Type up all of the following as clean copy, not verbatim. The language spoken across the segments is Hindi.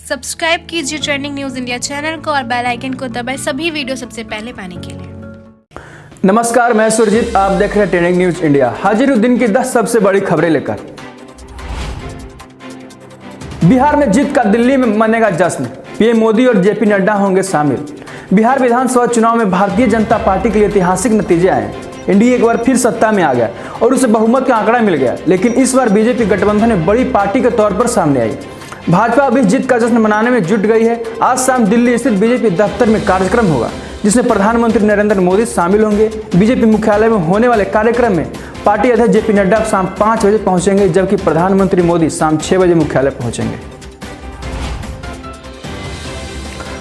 सब्सक्राइब कीजिए ट्रेंडिंग न्यूज़ इंडिया चैनल को और बेल आइकन को दबाएं सभी वीडियो सबसे पहले पाने के लिए। नमस्कार, मैं सुरजीत, आप देख रहे हैं ट्रेंडिंग न्यूज़ इंडिया। हाजिर हूं दिन की 10 सबसे बड़ी खबरें लेकर। बिहार में जीत का दिल्ली में मनेगा जश्न, पीएम मोदी और जेपी नड्डा होंगे शामिल। बिहार विधानसभा चुनाव में भारतीय जनता पार्टी के लिए ऐतिहासिक नतीजे आए। एनडीए एक बार फिर सत्ता में आ गया और उसे बहुमत का आंकड़ा मिल गया, लेकिन इस बार बीजेपी गठबंधन में बड़ी पार्टी के तौर पर सामने आई। भाजपा अभी जीत का जश्न मनाने में जुट गई है। आज शाम दिल्ली स्थित बीजेपी दफ्तर में कार्यक्रम होगा, जिसमें प्रधानमंत्री नरेंद्र मोदी शामिल होंगे। बीजेपी मुख्यालय में होने वाले कार्यक्रम में पार्टी अध्यक्ष जेपी नड्डा शाम 5 बजे पहुंचेंगे, जबकि प्रधानमंत्री मोदी शाम 6 बजे मुख्यालय पहुंचेंगे।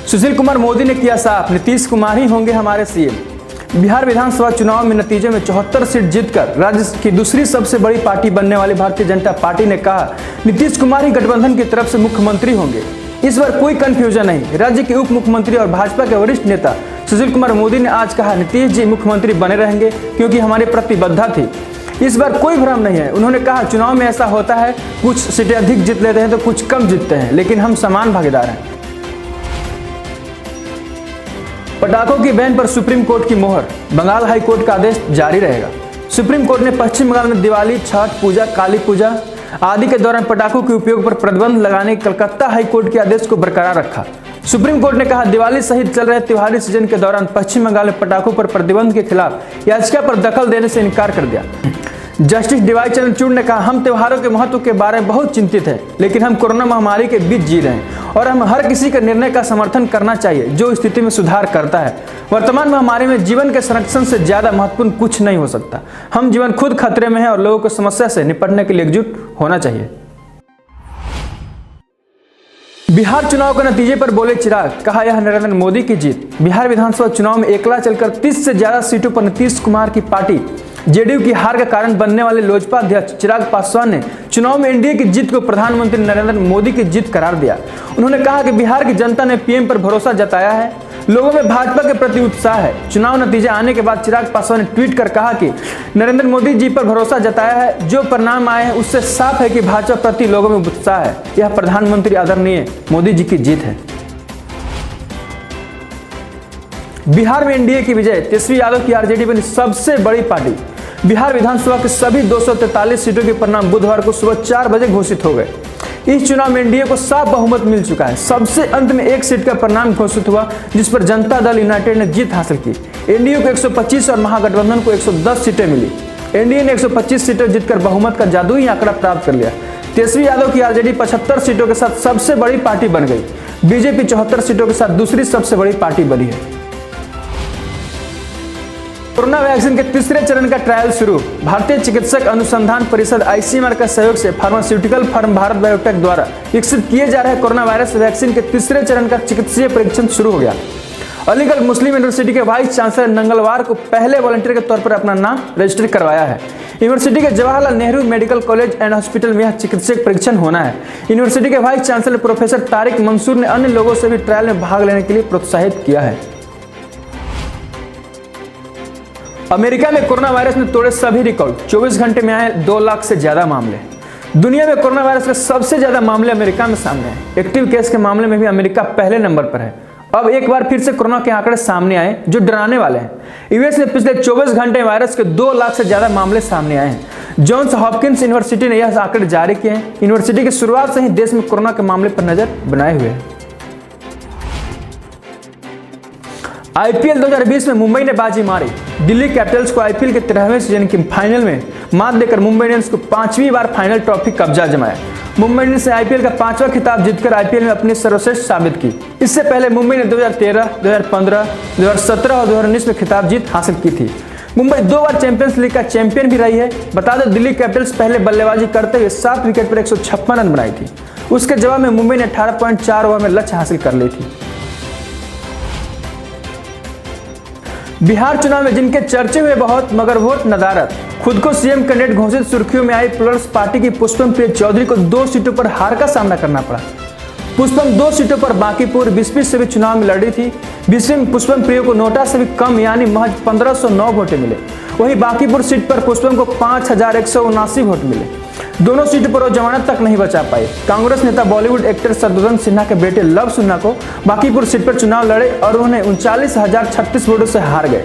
सुशील कुमार मोदी ने किया साफ, नीतीश कुमार ही होंगे हमारे सीएम। बिहार विधानसभा चुनाव में नतीजे में 74 सीट जीतकर राज्य की दूसरी सबसे बड़ी पार्टी बनने वाली भारतीय जनता पार्टी ने कहा, नीतीश कुमार ही गठबंधन की तरफ से मुख्यमंत्री होंगे। इस बार कोई कंफ्यूजन नहीं। राज्य के उप मुख्यमंत्री और भाजपा के वरिष्ठ नेता सुशील कुमार मोदी ने आज कहा, नीतीश जी मुख्यमंत्री बने रहेंगे क्योंकि हमारी प्रतिबद्धता थी। इस बार कोई भ्रम नहीं है। उन्होंने कहा, चुनाव में ऐसा होता है, कुछ सीटें अधिक जीत लेते हैं तो कुछ कम जीतते हैं, लेकिन हम समान भागीदार हैं। पटाखों की बैन पर सुप्रीम कोर्ट की मोहर, बंगाल हाई कोर्ट का आदेश जारी रहेगा। सुप्रीम कोर्ट ने पश्चिम बंगाल में दिवाली, छठ पूजा, काली पूजा आदि के दौरान पटाखों के उपयोग पर प्रतिबंध लगाने के कलकत्ता हाई कोर्ट के आदेश को बरकरार रखा। सुप्रीम कोर्ट ने कहा, दिवाली सहित चल रहे त्योहारी सीजन के दौरान पश्चिम बंगाल में पटाखों पर प्रतिबंध के खिलाफ याचिका पर दखल देने से इनकार कर दिया। जस्टिस डीवाई चंद्रचूड़ ने कहा, हम त्योहारों के महत्व के बारे में बहुत चिंतित हैं, लेकिन हम कोरोना महामारी के बीच जी रहे हैं और हम हर किसी के निर्णय का समर्थन करना चाहिए जो स्थिति में सुधार करता है। वर्तमान महामारी में जीवन के संरक्षण से ज्यादा महत्वपूर्ण कुछ नहीं हो सकता। हम जीवन खुद खतरे में है और लोगों को समस्या से निपटने के लिए एकजुट होना चाहिए। बिहार चुनाव के नतीजे पर बोले चिराग, कहा यह नरेंद्र मोदी की जीत। बिहार विधानसभा चुनाव में एकला चलकर 30 से ज्यादा सीटों पर नीतीश कुमार की पार्टी जेडीयू की हार का कारण बनने वाले लोजपा अध्यक्ष चिराग पासवान ने चुनाव में एनडीए की जीत को प्रधानमंत्री नरेंद्र मोदी की जीत करार दिया। उन्होंने कहा कि बिहार की जनता ने पीएम पर भरोसा जताया है, लोगों में भाजपा के प्रति उत्साह है। चुनाव नतीजे आने के बाद चिराग पासवान ने ट्वीट कर कहा कि नरेंद्र मोदी जी पर भरोसा जताया है, जो परिणाम आए हैं उससे साफ है कि भाजपा प्रति लोगों में उत्साह है। यह प्रधानमंत्री आदरणीय मोदी जी की जीत है। बिहार में एनडीए की विजय, तेजस्वी यादव की आरजेडी बनी सबसे बड़ी पार्टी। बिहार विधानसभा के सभी 243 सीटों के परिणाम बुधवार को सुबह 4 बजे घोषित हो गए। इस चुनाव में एनडीए को साफ बहुमत मिल चुका है। सबसे अंत में एक सीट का परिणाम घोषित हुआ, जिस पर जनता दल यूनाइटेड ने जीत हासिल की। एनडीए को 125 और महागठबंधन को 110 सीटें मिली। एनडीए ने 125 सीटें जीतकर बहुमत का जादुई आंकड़ा प्राप्त कर लिया। तेजस्वी यादव की आरजेडी 75 सीटों के साथ सबसे बड़ी पार्टी बन गई। बीजेपी 74 सीटों के साथ दूसरी सबसे बड़ी पार्टी बनी है। कोरोना वैक्सीन के तीसरे चरण का ट्रायल शुरू। भारतीय चिकित्सक अनुसंधान परिषद आईसीएमआर का सहयोग से फार्मास्यूटिकल फर्म भारत बायोटेक द्वारा विकसित किए जा रहे कोरोना वायरस वैक्सीन के तीसरे चरण का चिकित्सीय परीक्षण शुरू हो गया। अलीगढ़ मुस्लिम यूनिवर्सिटी के वाइस चांसलर मंगलवार को पहले वॉलंटियर के तौर पर अपना नाम रजिस्टर करवाया है। यूनिवर्सिटी के Jawaharlal Nehru medical college and hospital में यह चिकित्सक परीक्षण होना है। यूनिवर्सिटी के vice chancellor professor Tariq Mansoor ने अन्य लोगों से भी ट्रायल में भाग लेने के लिए प्रोत्साहित किया है। अमेरिका में कोरोना वायरस ने तोड़े सभी रिकॉर्ड। 24 घंटे में आए 2 लाख से ज्यादा मामले। दुनिया में कोरोना वायरस के सबसे ज्यादा मामले अमेरिका में सामने आए। एक्टिव केस के मामले में भी अमेरिका पहले नंबर पर है। अब एक बार फिर से कोरोना के आंकड़े सामने आए जो डराने वाले हैं। यूएस में पिछले 24 घंटे में वायरस के 2 लाख से ज्यादा मामले सामने आए हैं। जॉन्स हॉपकिंस यूनिवर्सिटी ने यह आंकड़े जारी किए हैं। यूनिवर्सिटी की शुरुआत से ही देश में कोरोना के मामले पर नजर बनाए हुए हैं। आईपीएल 2020 में मुंबई ने बाजी मारी। दिल्ली कैपिटल्स को आईपीएल के 13वें सीजन के फाइनल में मात देकर मुंबई इंडियंस को 5वीं बार फाइनल ट्रॉफी कब्जा जमाया। मुंबई इंडियंस ने आईपीएल का 5वां खिताब जीतकर आईपीएल में अपनी सर्वश्रेष्ठ साबित की। इससे पहले मुंबई ने 2013, 2015, 2017 और 2019 में खिताब जीत हासिल की थी। मुंबई 2 बार चैंपियंस लीग का चैंपियन भी रही है। बता दें, दिल्ली कैपिटल्स पहले बल्लेबाजी करते हुए 7 विकेट पर 156 रन बनाई थी। उसके जवाब में मुंबई ने 18.4 ओवर में लक्ष्य हासिल कर ली थी। बिहार चुनाव में जिनके चर्चे हुए बहुत मगर वोट नदारत। खुद को सीएम कैंडिडेट घोषित सुर्खियों में आई प्लस पार्टी की पुष्पम प्रिय चौधरी को 2 सीटों पर हार का सामना करना पड़ा। पुष्पम 2 सीटों पर बांकीपुर, बिस्फी से भी चुनाव में लड़ी थी। बिस्फी में पुष्पम प्रिय को नोटा से भी कम यानी महज 1509 वोटें मिले। वहीं बांकीपुर सीट पर पुष्पम को 5179 वोट मिले। दोनों सीटों पर वो जमानत तक नहीं बचा पाए। कांग्रेस नेता बॉलीवुड एक्टर शत्रुघ्न सिन्हा के बेटे लव सिन्हा को बांकीपुर सीट पर चुनाव लड़े और उन्हें 39,036 वोटों से हार गए।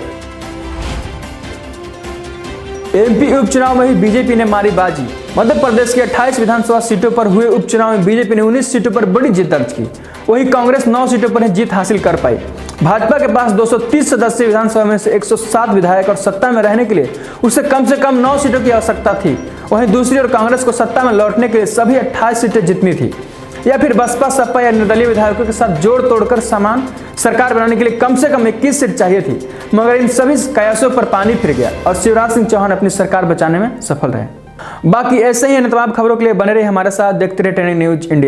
एमपी उपचुनाव में ही बीजेपी ने मारी बाजी। मध्य प्रदेश की 28 विधानसभा सीटों पर हुए उपचुनाव में बीजेपी ने 19 सीटों पर बड़ी जीत दर्ज की। वहीं कांग्रेस 9 सीटों पर जीत हासिल कर पाई। भाजपा के पास 230 सदस्य विधानसभा में से 107 विधायक और सत्ता में रहने के लिए उसे कम से कम 9 सीटों की आवश्यकता थी। वहीं दूसरी ओर कांग्रेस को सत्ता में लौटने के लिए सभी 28 सीटें जीतनी थी, या फिर बसपा सपा या निर्दलीय विधायकों के साथ जोड़ तोड़कर समान सरकार बनाने के लिए कम से कम 21 सीट चाहिए थी। मगर इन सभी कयासों पर पानी फिर गया और शिवराज सिंह चौहान अपनी सरकार बचाने में सफल रहे। बाकी ऐसे ही तमाम खबरों के लिए बने रहे हमारे साथ, देखते रहे ट्रेंडिंग न्यूज इंडिया।